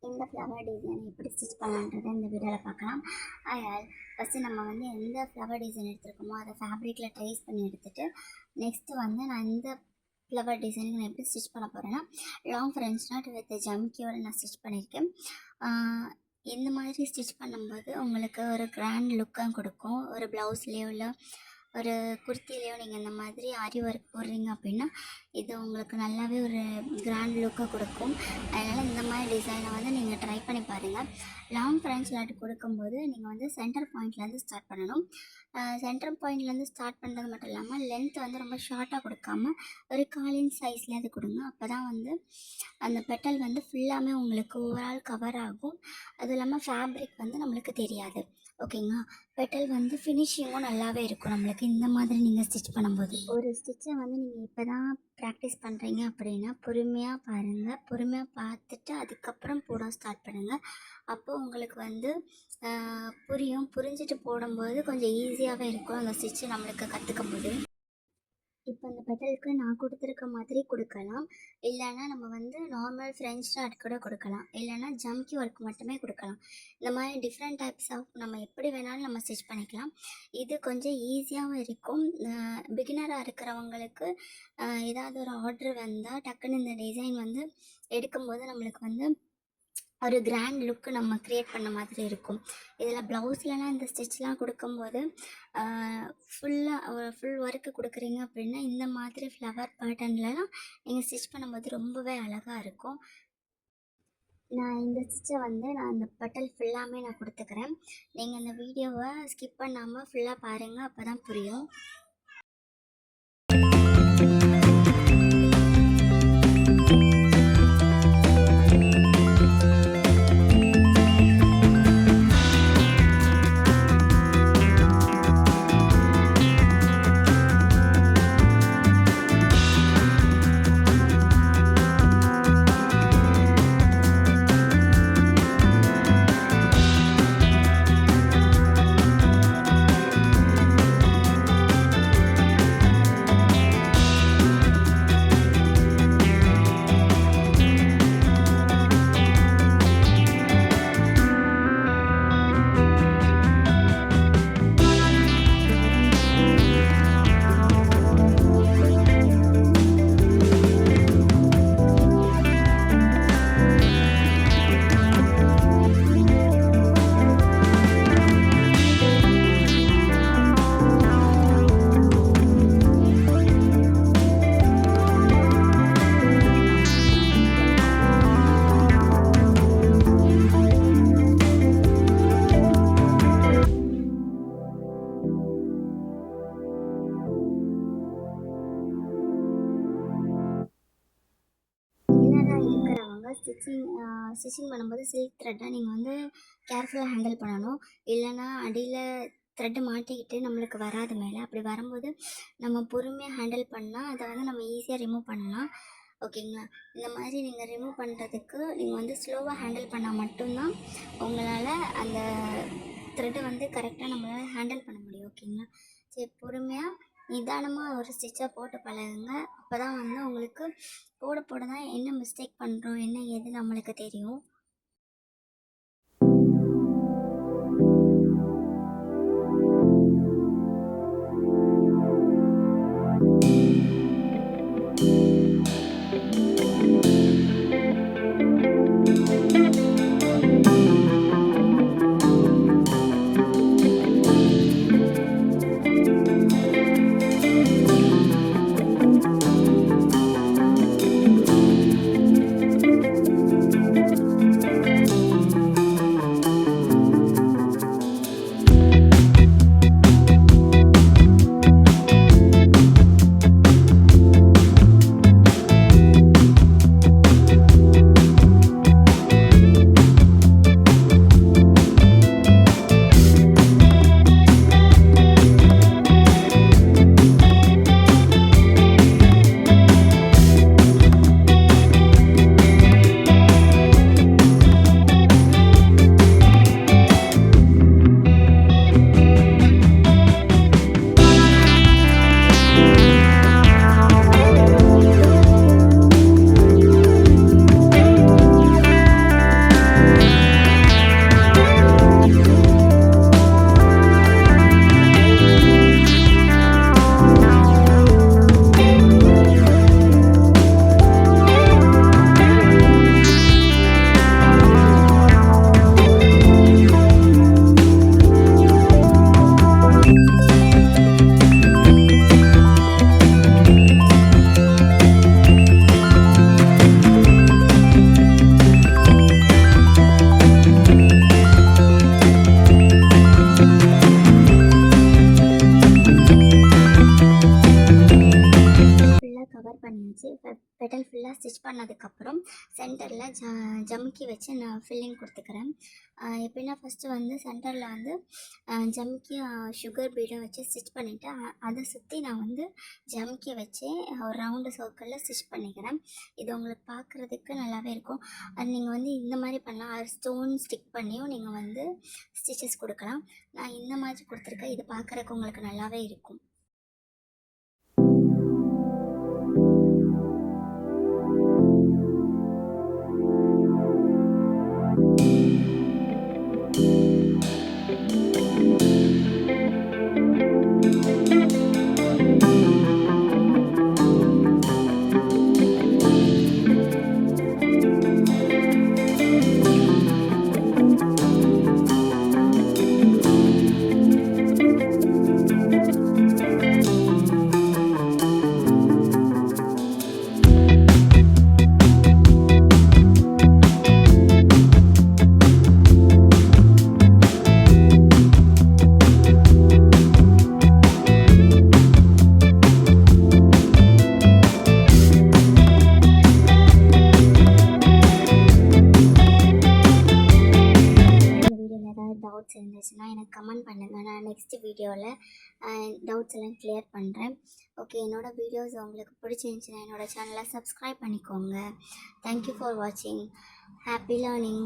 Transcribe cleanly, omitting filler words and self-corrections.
இந்த flower design எப்படி stitch பண்ணலான்றதை இந்த வீடியோவில் பார்க்கலாம். அதனால் ஃபஸ்ட்டு நம்ம வந்து எந்த ஃப்ளவர் டிசைன் எடுத்துருக்கோமோ அதை ஃபேப்ரிக்கில் ட்ரேஸ் பண்ணி எடுத்துகிட்டு நெக்ஸ்ட்டு வந்து நான் இந்த ஃப்ளவர் டிசைனுக்கு நான் எப்படி ஸ்டிச் பண்ண போகிறேன்னா லாங் ஃப்ரெஞ்ச் நாட் வித் ஜம்கியோடு நான் ஸ்டிச் பண்ணியிருக்கேன். இந்த மாதிரி ஸ்டிச் பண்ணும்போது உங்களுக்கு ஒரு கிராண்ட் லுக்காக கொடுக்கும். ஒரு ப்ளவுஸ்லேயோ இல்லை ஒரு குர்த்திலேயோ நீங்கள் இந்த மாதிரி ஆரி ஒர்க் போடுறீங்க அப்படின்னா இது உங்களுக்கு நல்லாவே ஒரு கிராண்ட் லுக்கை கொடுக்கும். அதனால் இந்த மாதிரி டிசைனை வந்து நீங்கள் ட்ரை பண்ணி பாருங்கள். லாங் ஃப்ரெஞ்ச் நாட் கொடுக்கும்போது நீங்கள் வந்து சென்டர் பாயிண்ட்லேருந்து ஸ்டார்ட் பண்ணணும். சென்டர் பாயிண்ட்லேருந்து ஸ்டார்ட் பண்ணுறது மட்டும் இல்லாமல் லென்த் வந்து ரொம்ப ஷார்ட்டாக கொடுக்காம ஒரு 1/4 இன்ச் சைஸில் அது கொடுங்க. அப்போ தான் வந்து அந்த பெட்டல் வந்து ஃபுல்லாமே உங்களுக்கு ஓவரால் கவர் ஆகும். அதுவும் இல்லாமல் ஃபேப்ரிக் வந்து நம்மளுக்கு தெரியாது. ஓகேங்களா? பெட்டல் வந்து ஃபினிஷிங்கும் நல்லாவே இருக்கும் நம்மளுக்கு இந்த மாதிரி நீங்கள் ஸ்டிச் பண்ணும்போது. ஒரு ஸ்டிச்சை வந்து நீங்கள் இப்போ தான் ப்ராக்டிஸ் பண்ணுறீங்க அப்படின்னா பொறுமையாக பாருங்கள். பொறுமையாக பார்த்துட்டு அதுக்கப்புறம் போட ஸ்டார்ட் பண்ணுங்கள். அப்போது உங்களுக்கு வந்து புரியும். புரிஞ்சுட்டு போடும்போது கொஞ்சம் ஈஸியாகவே இருக்கும் அந்த ஸ்டிச்சு நம்மளுக்கு கற்றுக்கும் போது. இப்போ அந்த பெட்டலுக்கு நான் கொடுத்துருக்க மாதிரி கொடுக்கலாம். இல்லைன்னா நம்ம வந்து நார்மல் ஃப்ரெஞ்ச் நாட் கூட கொடுக்கலாம். இல்லைன்னா ஜம்கி ஒர்க் மட்டுமே கொடுக்கலாம். இந்த மாதிரி டிஃப்ரெண்ட் டைப்ஸ் ஆஃப் நம்ம எப்படி வேணாலும் நம்ம ஸ்டிச் பண்ணிக்கலாம். இது கொஞ்சம் ஈஸியாகவும் இருக்கும். பிகினராக இருக்கிறவங்களுக்கு ஏதாவது ஒரு ஆர்டர் வந்தால் டக்குன்னு இந்த டிசைன் வந்து எடுக்கும்போது நம்மளுக்கு வந்து ஒரு கிராண்ட் லுக்கு நம்ம க்ரியேட் பண்ண மாதிரி இருக்கும். இதில் ப்ளவுஸ்லலாம் இந்த ஸ்டிச்லாம் கொடுக்கும்போது ஃபுல் ஒர்க்கு கொடுக்குறீங்க அப்படின்னா இந்த மாதிரி ஃப்ளவர் பேட்டர்ன்லலாம் நீங்கள் ஸ்டிச் பண்ணும்போது ரொம்பவே அழகாக இருக்கும். நான் இந்த ஸ்டிச்சை வந்து நான் அந்த பட்டல் ஃபுல்லாமே நான் கொடுத்துக்கிறேன். நீங்கள் இந்த வீடியோவை ஸ்கிப் பண்ணாமல் ஃபுல்லாக பாருங்கள். அப்போ தான் புரியும். ஸ்டிச்சிங் பண்ணும்போது சில்க் த்ரெட்டை நீங்கள் வந்து கேர்ஃபுல்லாக ஹேண்டில் பண்ணணும். இல்லைன்னா அடியில் த்ரெட்டு மாட்டிக்கிட்டு நம்மளுக்கு வராது மேலே. அப்படி வரும்போது நம்ம பொறுமையாக ஹேண்டில் பண்ணால் அதை வந்து நம்ம ஈஸியாக ரிமூவ் பண்ணலாம். ஓகேங்களா? இந்த மாதிரி நீங்கள் ரிமூவ் பண்ணுறதுக்கு நீங்கள் வந்து ஸ்லோவாக ஹேண்டில் பண்ணால் மட்டும்தான் உங்களால் அந்த த்ரெட்டை வந்து கரெக்டாக நம்மளால் ஹேண்டில் பண்ண முடியும். ஓகேங்களா? சரி, பொறுமையாக நிதானமாக ஒரு ஸ்டிச்சை போட்டு பழகுங்க. அப்போ தான் வந்து உங்களுக்கு போட போட தான் என்ன மிஸ்டேக் பண்ணுறோம் என்ன ஏது நம்மளுக்கு தெரியும். பண்ணதுக்கப்புறம் சென்டரில் ஜமுக்கி வச்சு நான் ஃபில்லிங் கொடுத்துக்கிறேன். எப்படின்னா ஃபஸ்ட்டு வந்து சென்டரில் வந்து ஜமுக்கி சுகர் பீடை வச்சு ஸ்டிச் பண்ணிவிட்டு அதை சுற்றி நான் வந்து ஜமுக்கி வச்சு ஒரு ரவுண்டு சர்க்கிளில் ஸ்டிச் பண்ணிக்கிறேன். இது உங்களுக்கு பார்க்குறதுக்கு நல்லாவே இருக்கும். அது நீங்கள் வந்து இந்த மாதிரி பண்ணலாம், ஸ்டோன் ஸ்டிக் பண்ணியும் நீங்கள் வந்து ஸ்டிச்சஸ் கொடுக்கலாம். நான் இந்த மாதிரி கொடுத்துருக்கேன், இது பார்க்குறதுக்கு உங்களுக்கு நல்லாவே இருக்கும். டவுட்ஸ் இருந்துச்சுன்னா எனக்கு கமெண்ட் பண்ணுங்கள். நான் நெக்ஸ்ட் வீடியோவில் டவுட்ஸ் எல்லாம் கிளியர் பண்ணுறேன். ஓகே, என்னோடய வீடியோஸ் உங்களுக்கு பிடிச்சிருந்துச்சுன்னா என்னோடய சேனலை சப்ஸ்கிரைப் பண்ணிக்கோங்க. தேங்க்யூ ஃபார் வாட்சிங். Happy learning.